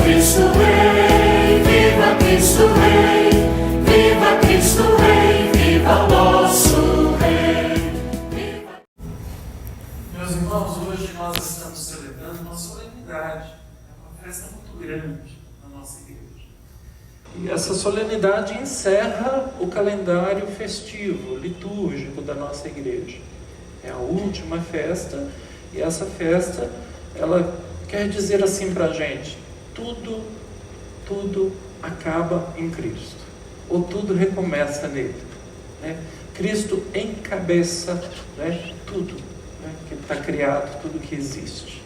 Cristo Rei, viva Cristo Rei, viva Cristo Rei, viva o nosso Rei. Viva... Meus irmãos, hoje nós estamos celebrando uma solenidade, uma festa muito grande na nossa igreja. E essa solenidade encerra o calendário festivo, litúrgico da nossa igreja. É a última festa, e essa festa, ela quer dizer assim para a gente: tudo acaba em Cristo, ou tudo recomeça nele, né? Cristo encabeça, né, tudo, né, que está criado, tudo que existe.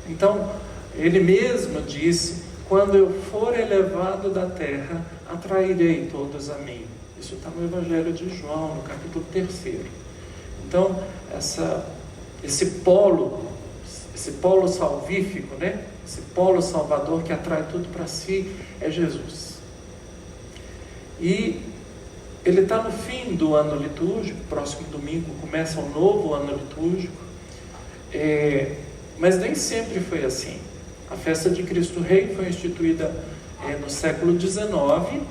Então, ele mesmo disse: quando eu for elevado da terra, atrairei todos a mim. Isso está no Evangelho de João, no capítulo 3. Então, esse polo salvífico, né? Esse polo salvador que atrai tudo para si é Jesus. E ele está no fim do ano litúrgico. Próximo domingo começa um novo ano litúrgico, mas nem sempre foi assim. A festa de Cristo Rei foi instituída no século XIX,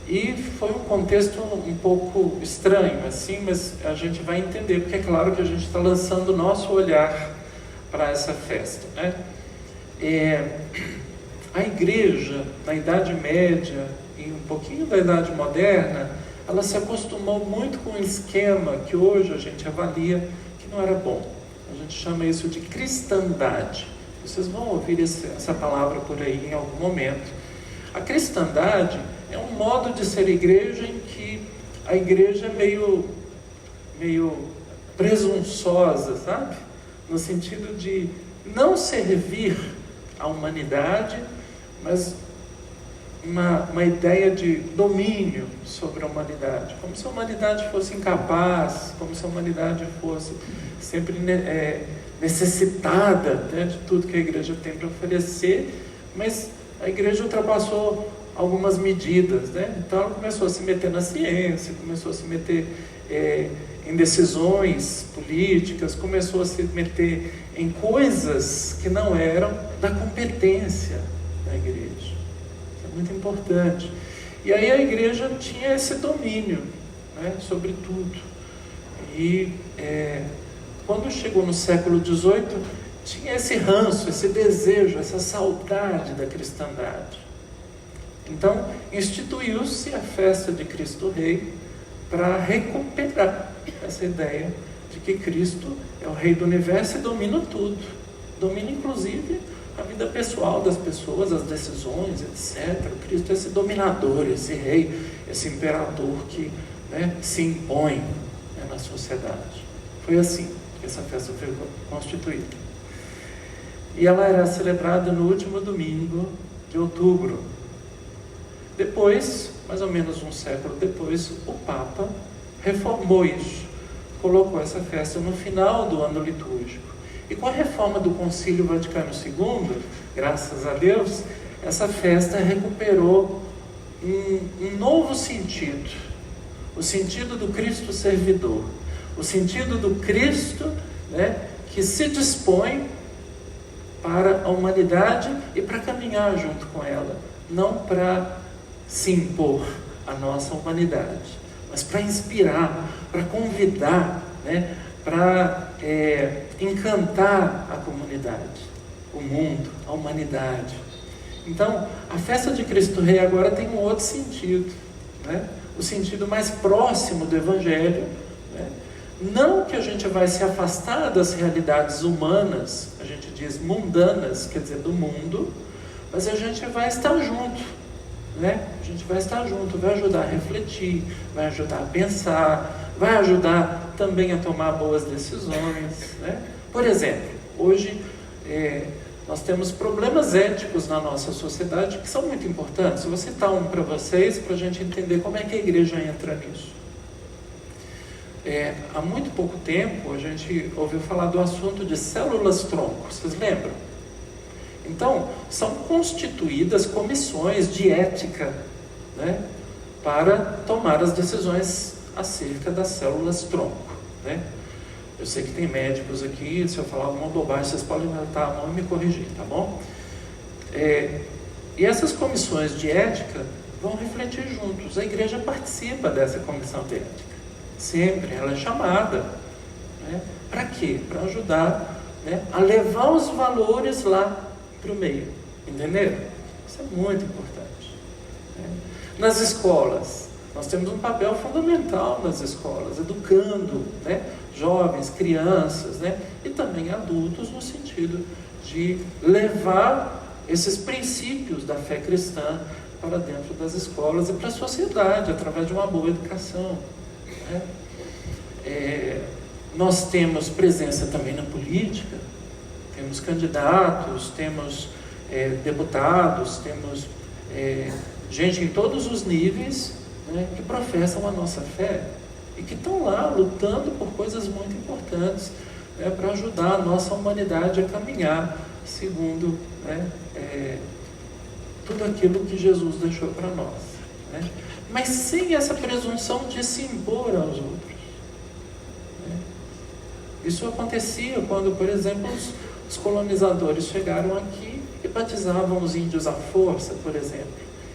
e foi um contexto um pouco estranho, assim, mas a gente vai entender, porque é claro que a gente está lançando o nosso olhar para essa festa, né? A igreja, na Idade Média e um pouquinho da Idade Moderna, ela se acostumou muito com um esquema que hoje a gente avalia que não era bom. A gente chama isso de cristandade. Vocês vão ouvir essa palavra por aí em algum momento. A cristandade é um modo de ser igreja em que a igreja é meio presunçosa, sabe? No sentido de não servir a humanidade, mas uma ideia de domínio sobre a humanidade, como se a humanidade fosse incapaz, como se a humanidade fosse sempre necessitada, né, de tudo que a igreja tem para oferecer, mas a igreja ultrapassou algumas medidas, né? Então ela começou a se meter na ciência, começou a se meter em decisões políticas, começou a se meter em coisas que não eram da competência da igreja. Isso é muito importante. E aí a igreja tinha esse domínio, né, sobre tudo. E quando chegou no século XVIII, tinha esse ranço, esse desejo, essa saudade da cristandade. Então, instituiu-se a festa de Cristo Rei para recuperar essa ideia de que Cristo é o Rei do Universo e domina tudo. Domina, inclusive, a vida pessoal das pessoas, as decisões, etc. Cristo é esse dominador, esse rei, esse imperador que, né, se impõe, né, na sociedade. Foi assim que essa festa foi constituída. E ela era celebrada no último domingo de outubro. Depois, mais ou menos um século depois, o Papa reformou isso, colocou essa festa no final do ano litúrgico. E com a reforma do Concílio Vaticano II, graças a Deus, essa festa recuperou um novo sentido, o sentido do Cristo servidor, o sentido do Cristo, né, que se dispõe para a humanidade e para caminhar junto com ela, não para se impor à nossa humanidade, mas para inspirar, para convidar, né, para encantar a comunidade, o mundo, a humanidade. Então, a festa de Cristo Rei agora tem um outro sentido, né? O sentido mais próximo do Evangelho, né? Não que a gente vai se afastar das realidades humanas, a gente diz mundanas, quer dizer, do mundo, mas a gente vai estar junto, né? A gente vai estar junto, vai ajudar a refletir, vai ajudar a pensar, vai ajudar também a tomar boas decisões, né? Por exemplo, hoje nós temos problemas éticos na nossa sociedade que são muito importantes. Eu vou citar um para vocês, para a gente entender como é que a igreja entra nisso. Há muito pouco tempo a gente ouviu falar do assunto de células-tronco, vocês lembram? Então, são constituídas comissões de ética, né, para tomar as decisões acerca das células-tronco, né? Eu sei que tem médicos aqui, se eu falar alguma bobagem, vocês podem levantar a mão e me corrigir, tá bom? E essas comissões de ética vão refletir juntos. A igreja participa dessa comissão de ética. Sempre, ela é chamada. Né? Para quê? Para ajudar, né, a levar os valores lá para o meio. Entenderam? Isso é muito importante. Né? Nas escolas, nós temos um papel fundamental nas escolas, educando, né, jovens, crianças, né, e também adultos, no sentido de levar esses princípios da fé cristã para dentro das escolas e para a sociedade, através de uma boa educação. Né? Nós temos presença também na política, temos candidatos, temos deputados, temos gente em todos os níveis, né, que professam a nossa fé e que estão lá lutando por coisas muito importantes, né, para ajudar a nossa humanidade a caminhar segundo, né, tudo aquilo que Jesus deixou para nós. Né? Mas sem essa presunção de se impor aos outros. Né? Isso acontecia quando, por exemplo, os colonizadores chegaram aqui e batizavam os índios à força, por exemplo.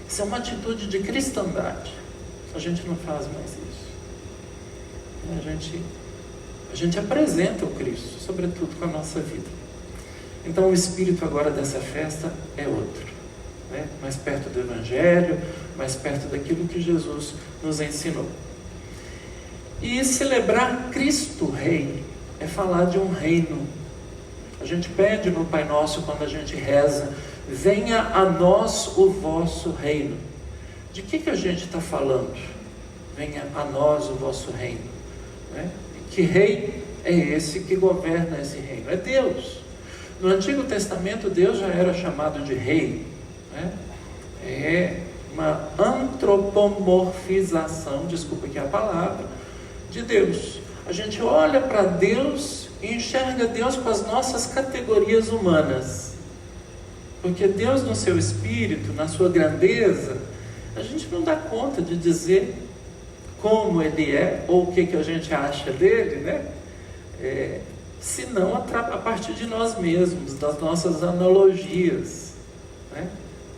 Isso é uma atitude de cristandade. A gente não faz mais isso. A gente apresenta o Cristo, sobretudo com a nossa vida. Então o espírito agora dessa festa é outro, né? Mais perto do Evangelho, mais perto daquilo que Jesus nos ensinou. E celebrar Cristo Rei é falar de um reino. A gente pede no Pai Nosso, quando a gente reza, venha a nós o vosso reino. De que a gente está falando? Venha a nós o vosso reino. Né? Que rei é esse que governa esse reino? É Deus. No Antigo Testamento, Deus já era chamado de rei. Né? É uma antropomorfização, desculpa aqui a palavra, de Deus. A gente olha para Deus e enxerga Deus com as nossas categorias humanas. Porque Deus, no seu espírito, na sua grandeza, a gente não dá conta de dizer como Ele é, ou o que a gente acha dele, né? Senão a partir de nós mesmos, das nossas analogias. Né?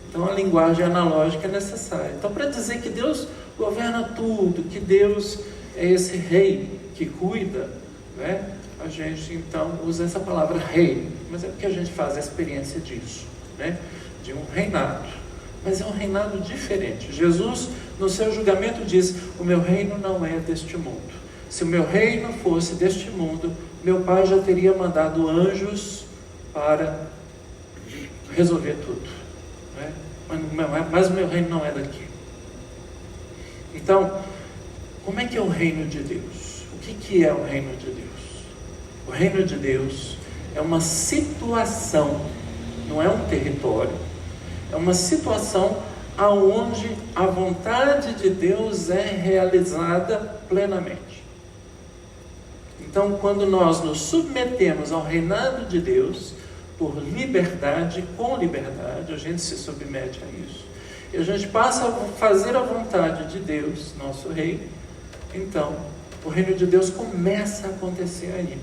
Então a linguagem analógica é necessária. Então, para dizer que Deus governa tudo, que Deus é esse rei que cuida, né? A gente então usa essa palavra rei, mas é porque a gente faz a experiência disso, né? De um reinado. Mas é um reinado diferente. Jesus, no seu julgamento, diz: o meu reino não é deste mundo. Se o meu reino fosse deste mundo, meu Pai já teria mandado anjos para resolver tudo. Né? Mas o meu reino não é daqui. Então, como é que é o reino de Deus? O que é o reino de Deus? O reino de Deus é uma situação, não é um território. É uma situação aonde a vontade de Deus é realizada plenamente. Então, quando nós nos submetemos ao reinado de Deus, por liberdade, com liberdade, a gente se submete a isso, e a gente passa a fazer a vontade de Deus, nosso Rei, então, o reino de Deus começa a acontecer aí.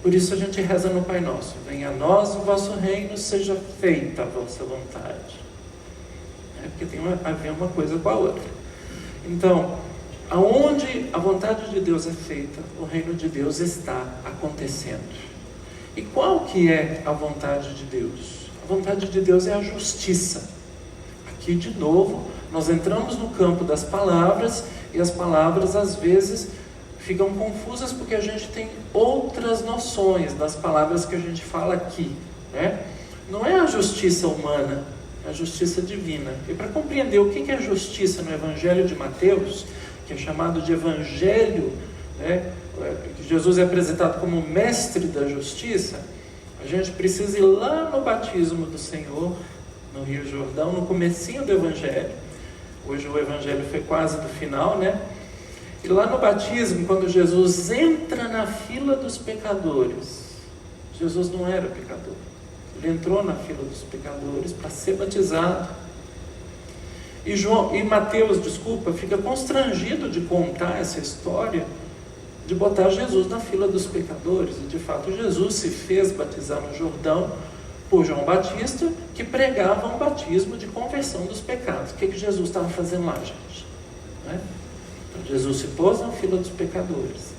Por isso a gente reza no Pai Nosso: venha a nós o vosso reino, seja feita a vossa vontade. Porque tem a ver uma coisa com a outra. Então, aonde a vontade de Deus é feita, o reino de Deus está acontecendo. E qual que é a vontade de Deus? A vontade de Deus é a justiça. Aqui, de novo, nós entramos no campo das palavras, e as palavras, às vezes, ficam confusas porque a gente tem outras noções das palavras que a gente fala aqui, né? Não é a justiça humana, é a justiça divina. E para compreender o que é justiça no Evangelho de Mateus, que é chamado de Evangelho, né? Que Jesus é apresentado como mestre da justiça, a gente precisa ir lá no batismo do Senhor, no Rio Jordão, no comecinho do Evangelho. Hoje o Evangelho foi quase do final, né? E lá no batismo, quando Jesus entra na fila dos pecadores, Jesus não era pecador. Ele entrou na fila dos pecadores para ser batizado. E Mateus, fica constrangido de contar essa história, de botar Jesus na fila dos pecadores. E de fato Jesus se fez batizar no Jordão por João Batista, que pregava um batismo de conversão dos pecados. O que Jesus estava fazendo lá, gente? Né? Então, Jesus se pôs na fila dos pecadores.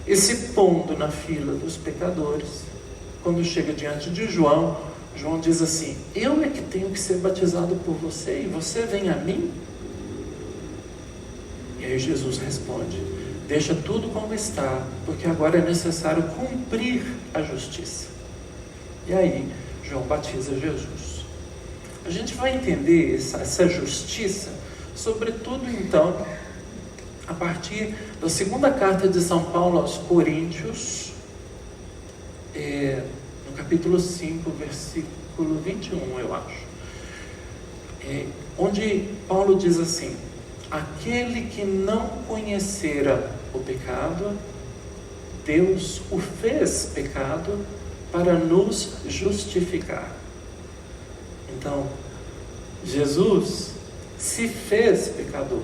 E se pondo na fila dos pecadores, quando chega diante de João, João diz assim: eu é que tenho que ser batizado por você, e você vem a mim? E aí Jesus responde: deixa tudo como está, porque agora é necessário cumprir a justiça. E aí João batiza Jesus. A gente vai entender essa justiça, sobretudo então, a partir da segunda carta de São Paulo aos Coríntios, no capítulo 5, versículo 21, eu acho, onde Paulo diz assim: aquele que não conhecera o pecado, Deus o fez pecado para nos justificar. Então, Jesus se fez pecador.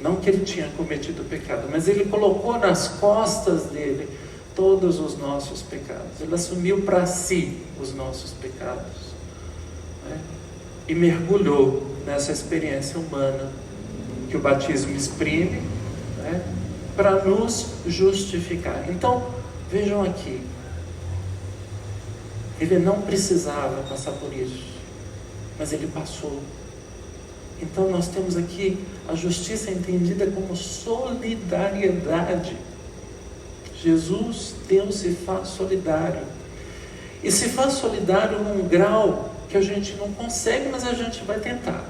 Não que ele tinha cometido pecado, mas ele colocou nas costas dele todos os nossos pecados. Ele assumiu para si os nossos pecados, né? E mergulhou nessa experiência humana que o batismo exprime, né? Para nos justificar. Então, vejam aqui, ele não precisava passar por isso, mas ele passou. Então nós temos aqui a justiça entendida como solidariedade. Jesus, Deus, se faz solidário. E se faz solidário num grau que a gente não consegue, mas a gente vai tentar.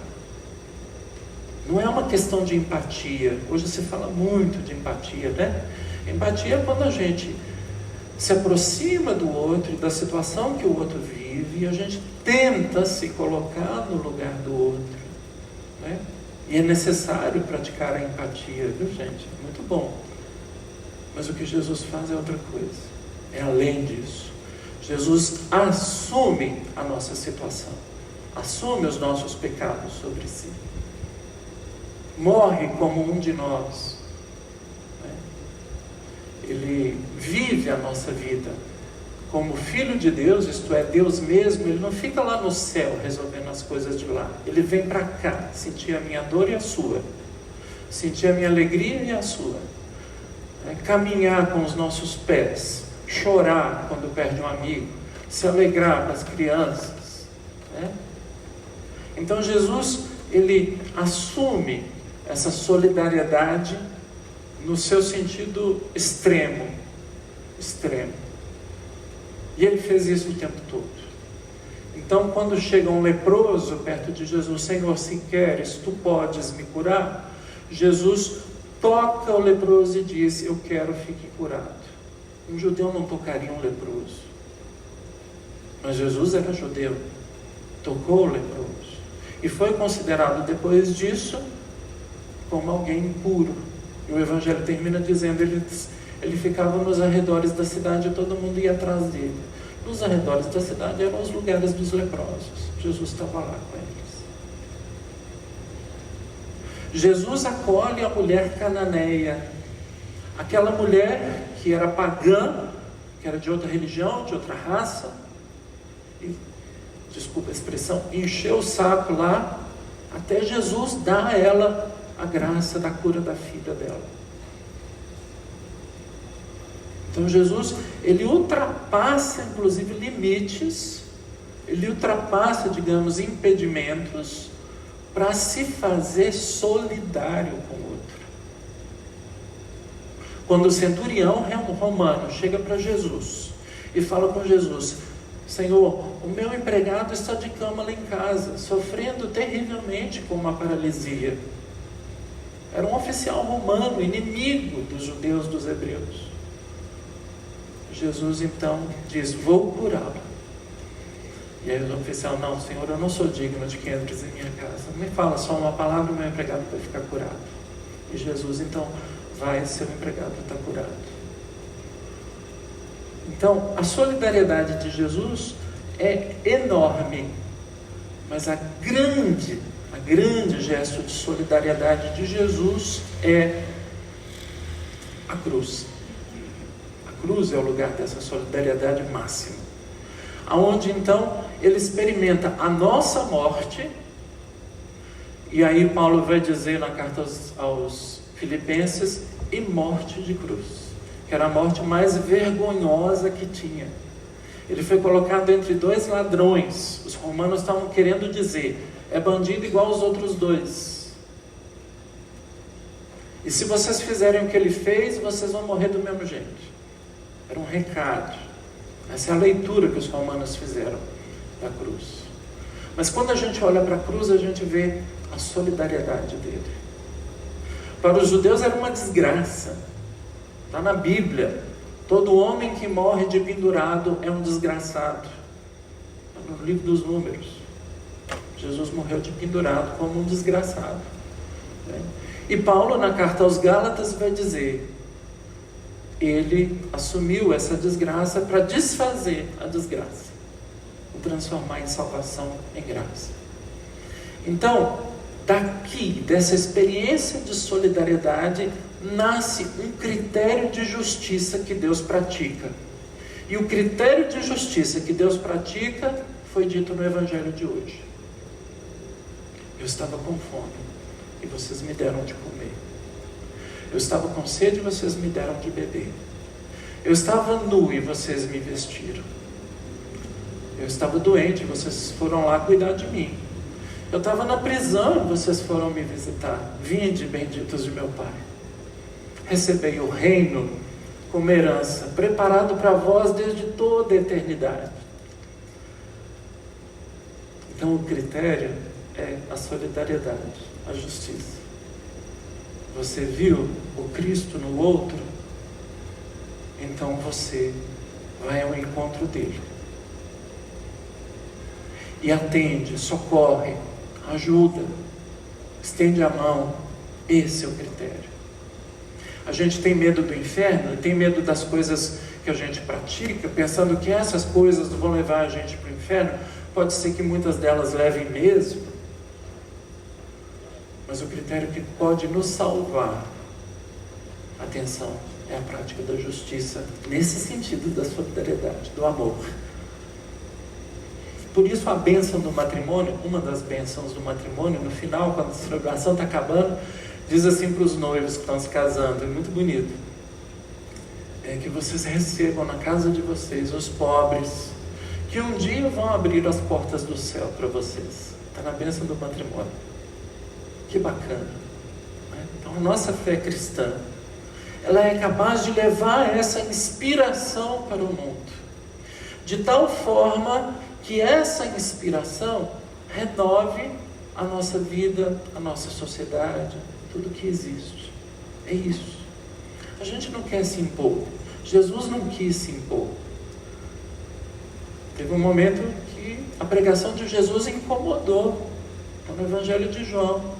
Não é uma questão de empatia. Hoje se fala muito de empatia, né? Empatia é quando a gente se aproxima do outro e da situação que o outro vive e a gente tenta se colocar no lugar do outro, né? E é necessário praticar a empatia, viu, gente? Muito bom. Mas o que Jesus faz é outra coisa. É além disso. Jesus assume a nossa situação. Assume os nossos pecados sobre si. Morre como um de nós. Ele vive a nossa vida como Filho de Deus, isto é, Deus mesmo. Ele não fica lá no céu resolvendo as coisas de lá. Ele vem para cá, sentir a minha dor e a sua, sentir a minha alegria e a sua, caminhar com os nossos pés, chorar quando perde um amigo, se alegrar com as crianças, né? Então Jesus, ele assume essa solidariedade no seu sentido extremo. E ele fez isso o tempo todo. Então, quando chega um leproso perto de Jesus: Senhor, se queres, tu podes me curar. Jesus toca o leproso e diz: eu quero, fique curado. Um judeu não tocaria um leproso, mas Jesus era judeu, tocou o leproso, e foi considerado depois disso como alguém impuro. E o Evangelho termina dizendo: ele ficava nos arredores da cidade e todo mundo ia atrás dele. Nos arredores da cidade eram os lugares dos leprosos. Jesus estava lá com eles. Jesus acolhe a mulher cananeia, aquela mulher que era pagã, que era de outra religião, de outra raça, e, desculpa a expressão, encheu o saco lá, até Jesus dar a ela a graça da cura da filha dela. Então Jesus, ele ultrapassa inclusive limites, ele ultrapassa, digamos, impedimentos, para se fazer solidário com o outro. Quando o centurião romano chega para Jesus e fala com Jesus: Senhor, o meu empregado está de cama lá em casa, sofrendo terrivelmente com uma paralisia. Era um oficial romano, inimigo dos judeus, dos hebreus. Jesus então diz: vou curá-lo. E aí o oficial: não, Senhor, eu não sou digno de que entres em minha casa. Me fala só uma palavra e meu empregado vai ficar curado. E Jesus então vai, seu empregado está curado. Então, a solidariedade de Jesus é enorme, mas a grande gesto de solidariedade de Jesus é a cruz. A cruz é o lugar dessa solidariedade máxima. aonde então ele experimenta a nossa morte. E aí Paulo vai dizer na carta aos Filipenses, e morte de cruz, que era a morte mais vergonhosa que tinha. Ele foi colocado entre dois ladrões. Os romanos estavam querendo dizer, é bandido igual aos outros dois. E se vocês fizerem o que ele fez, vocês vão morrer do mesmo jeito. Era um recado. Essa é a leitura que os romanos fizeram da cruz. Mas quando a gente olha para a cruz, a gente vê a solidariedade dele. Para os judeus era uma desgraça. Está na Bíblia. Todo homem que morre de pendurado é um desgraçado. Está no livro dos Números. Jesus morreu de pendurado como um desgraçado. E Paulo, na carta aos Gálatas, vai dizer, ele assumiu essa desgraça para desfazer a desgraça, e transformar em salvação, em graça. Então, daqui, dessa experiência de solidariedade, nasce um critério de justiça que Deus pratica. E o critério de justiça que Deus pratica foi dito no Evangelho de hoje. Eu estava com fome e vocês me deram de comer. Eu estava com sede e vocês me deram de beber. Eu estava nu e vocês me vestiram. Eu estava doente e vocês foram lá cuidar de mim. Eu estava na prisão e vocês foram me visitar. Vinde, benditos de meu Pai. Recebei o reino como herança, preparado para vós desde toda a eternidade. Então o critério é a solidariedade, a justiça. Você viu o Cristo no outro, então você vai ao encontro dele. E atende, socorre, ajuda, estende a mão. Esse é o critério. A gente tem medo do inferno e tem medo das coisas que a gente pratica, pensando que essas coisas vão levar a gente para o inferno. Pode ser que muitas delas levem mesmo, mas o critério que pode nos salvar, atenção, é a prática da justiça, nesse sentido da solidariedade, do amor. Por isso a bênção do matrimônio, uma das bênçãos do matrimônio, no final, quando a celebração está acabando, diz assim para os noivos que estão se casando, é muito bonito, é que vocês recebam na casa de vocês os pobres, que um dia vão abrir as portas do céu para vocês. Está na bênção do matrimônio. Que bacana, né? Então a nossa fé cristã, ela é capaz de levar essa inspiração para o mundo, de tal forma que essa inspiração renove a nossa vida, a nossa sociedade, tudo que existe. É isso. A gente não quer se impor. Jesus não quis se impor. Teve um momento que a pregação de Jesus incomodou, no Evangelho de João.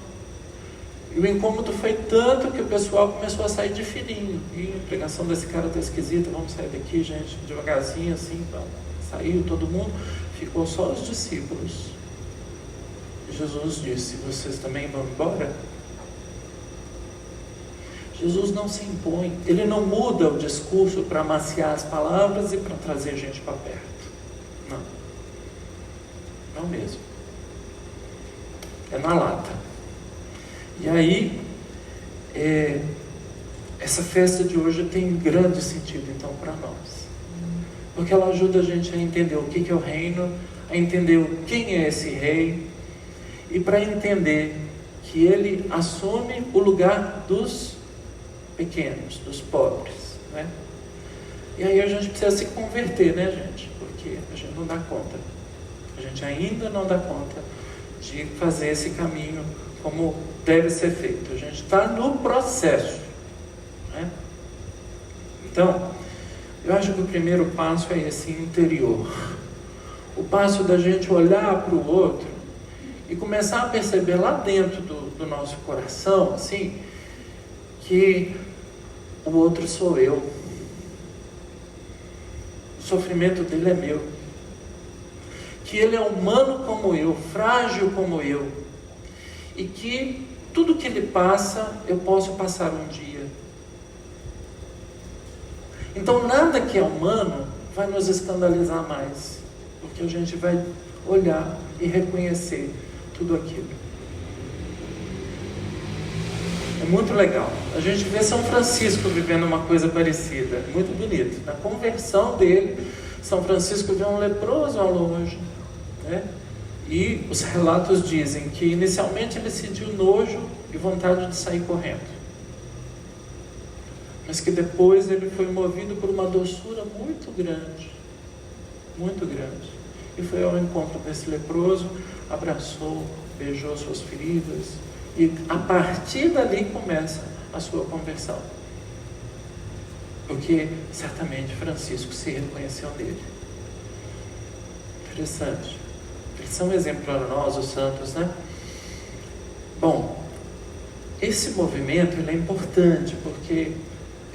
E o incômodo foi tanto que o pessoal começou a sair de fininho. E a pregação desse cara está esquisita, vamos sair daqui, gente, devagarzinho assim. Saiu todo mundo, ficou só os discípulos. E Jesus disse, vocês também vão embora? Jesus não se impõe, ele não muda o discurso para amaciar as palavras e para trazer gente para perto. Não. Não mesmo. É na lata. E aí, essa festa de hoje tem grande sentido então para nós. Porque ela ajuda a gente a entender o que é o reino, a entender quem é esse rei, e para entender que ele assume o lugar dos pequenos, dos pobres, né? E aí a gente precisa se converter, né, gente? Porque a gente não dá conta. A gente ainda não dá conta de fazer esse caminho como deve ser feito. A gente está no processo, né? Então, eu acho que o primeiro passo é esse interior. O passo da gente olhar para o outro e começar a perceber lá dentro do nosso coração, assim, que o outro sou eu. O sofrimento dele é meu. Que ele é humano como eu, frágil como eu. E que tudo que ele passa, eu posso passar um dia. Então nada que é humano vai nos escandalizar mais. porque a gente vai olhar e reconhecer tudo aquilo. É muito legal. A gente vê São Francisco vivendo uma coisa parecida, muito bonito. Na conversão dele, São Francisco vê um leproso ao longe, né? E os relatos dizem que inicialmente ele sentiu nojo e vontade de sair correndo, mas que depois ele foi movido por uma doçura muito grande, e foi ao encontro desse leproso, abraçou, beijou suas feridas, e a partir dali começa a sua conversão, porque certamente Francisco se reconheceu nele. Interessante. Eles são exemplo para nós, os santos, né? Bom, esse movimento ele é importante porque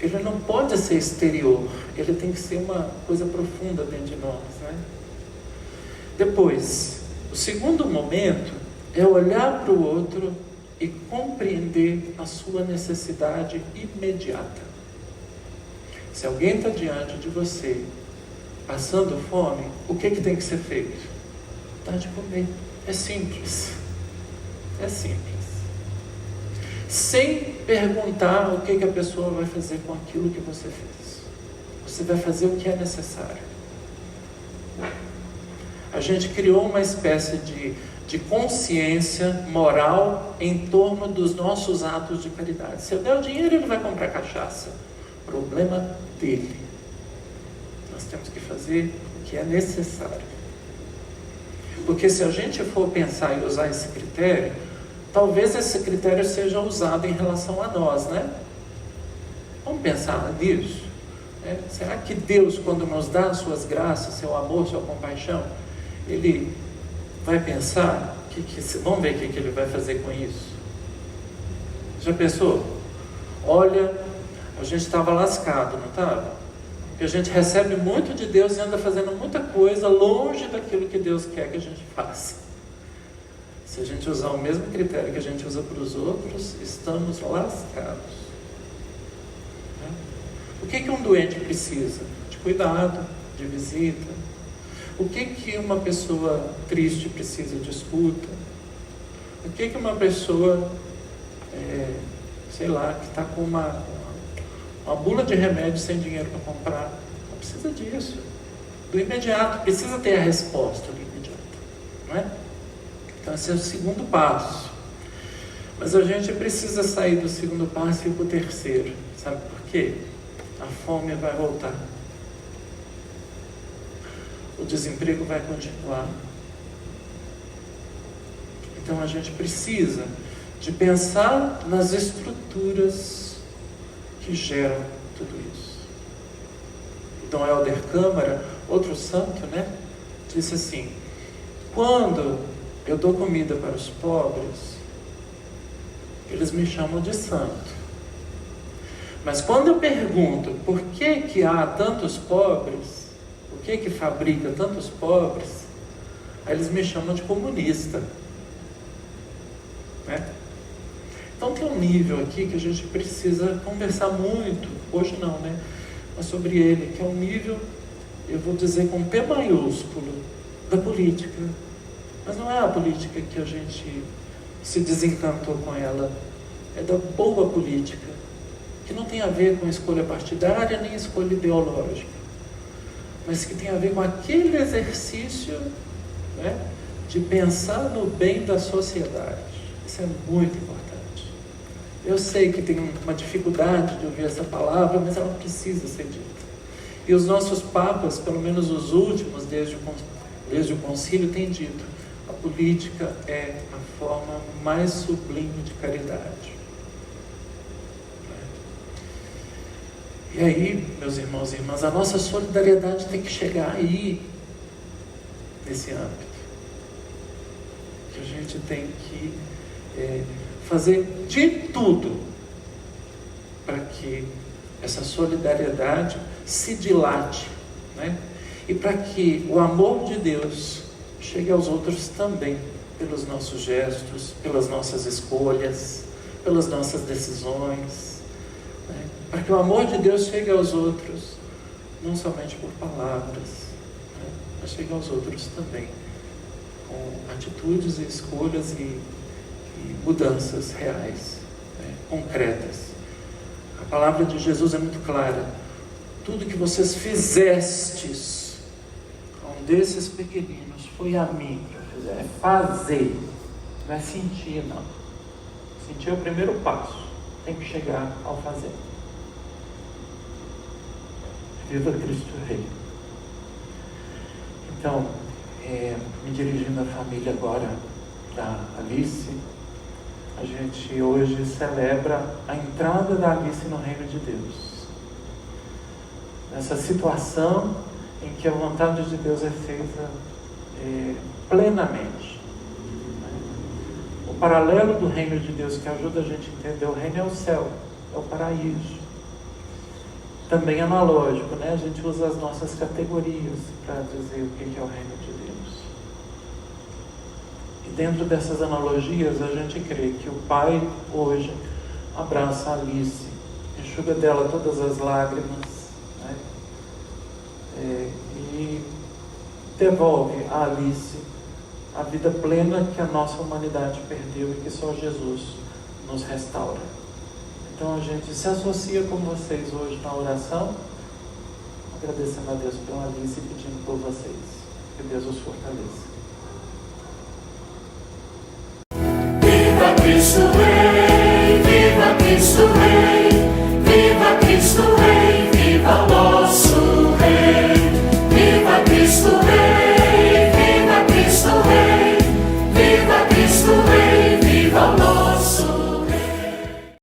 ele não pode ser exterior, ele tem que ser uma coisa profunda dentro de nós, né? Depois, o segundo momento é olhar para o outro e compreender a sua necessidade imediata. Se alguém está diante de você, passando fome, o que tem que ser feito? Dá de comer. É simples. É simples. Sem perguntar o que a pessoa vai fazer com aquilo que você fez. Você vai fazer o que é necessário. A gente criou uma espécie de consciência moral em torno dos nossos atos de caridade. Se eu der o dinheiro, ele vai comprar cachaça. Problema dele. Nós temos que fazer o que é necessário. Porque se a gente for pensar e usar esse critério, talvez esse critério seja usado em relação a nós, né? Vamos pensar nisso. Será que Deus, quando nos dá as suas graças, seu amor, sua compaixão, Ele vai pensar, vamos ver o que Ele vai fazer com isso? Já pensou? Olha, a gente estava lascado, não estava? Porque a gente recebe muito de Deus e anda fazendo muita coisa longe daquilo que Deus quer que a gente faça. Se a gente usar o mesmo critério que a gente usa para os outros, estamos lascados. O que um doente precisa? De cuidado, de visita. O que uma pessoa triste precisa? De escuta. O que uma pessoa, que está com uma bula de remédio sem dinheiro para comprar, não precisa disso. Do imediato, precisa ter a resposta do imediato, não é? Então esse é o segundo passo. Mas a gente precisa sair do segundo passo e ir para o terceiro. Sabe por quê? A fome vai voltar. O desemprego vai continuar. Então a gente precisa de pensar nas estruturas que geram tudo isso. Dom Helder Câmara, outro santo, né? Disse assim: quando eu dou comida para os pobres, eles me chamam de santo. Mas quando eu pergunto por que há tantos pobres, o que fabrica tantos pobres, aí eles me chamam de comunista, né? Então tem um nível aqui que a gente precisa conversar muito, hoje não, né? Mas sobre ele, que é um nível, eu vou dizer com P maiúsculo, da política. Mas não é a política que a gente se desencantou com ela, é da boa política, que não tem a ver com escolha partidária nem escolha ideológica, mas que tem a ver com aquele exercício, né, de pensar no bem da sociedade. Isso é muito importante. Eu sei que tem uma dificuldade de ouvir essa palavra, mas ela precisa ser dita. E os nossos papas, pelo menos os últimos, desde o concílio, têm dito: a política é a forma mais sublime de caridade. E aí, meus irmãos e irmãs, a nossa solidariedade tem que chegar aí, nesse âmbito. Que a gente tem que fazer de tudo para que essa solidariedade se dilate, né? E para que o amor de Deus chegue aos outros também, pelos nossos gestos, pelas nossas escolhas, pelas nossas decisões, né? Para que o amor de Deus chegue aos outros, não somente por palavras, né? mas chegue aos outros também, com atitudes e escolhas e mudanças reais, né, concretas. A palavra de Jesus é muito clara: tudo que vocês fizestes a um desses pequeninos foi a mim que eu fizer. É fazer, não é sentir, não. Sentir é o primeiro passo, tem que chegar ao fazer. Viva Cristo Rei. Então, me dirigindo à família agora da Alice, a gente hoje celebra a entrada da Alice no reino de Deus. Nessa situação em que a vontade de Deus é feita plenamente. O paralelo do reino de Deus que ajuda a gente a entender o reino é o céu, é o paraíso. Também analógico, né? A gente usa as nossas categorias para dizer o que é o reino de Deus. E dentro dessas analogias, a gente crê que o Pai hoje abraça a Alice, enxuga dela todas as lágrimas, né? E devolve a Alice a vida plena que a nossa humanidade perdeu e que só Jesus nos restaura. Então a gente se associa com vocês hoje na oração, agradecendo a Deus pela Alice e pedindo por vocês. Que Deus os fortaleça. Viva Cristo Rei!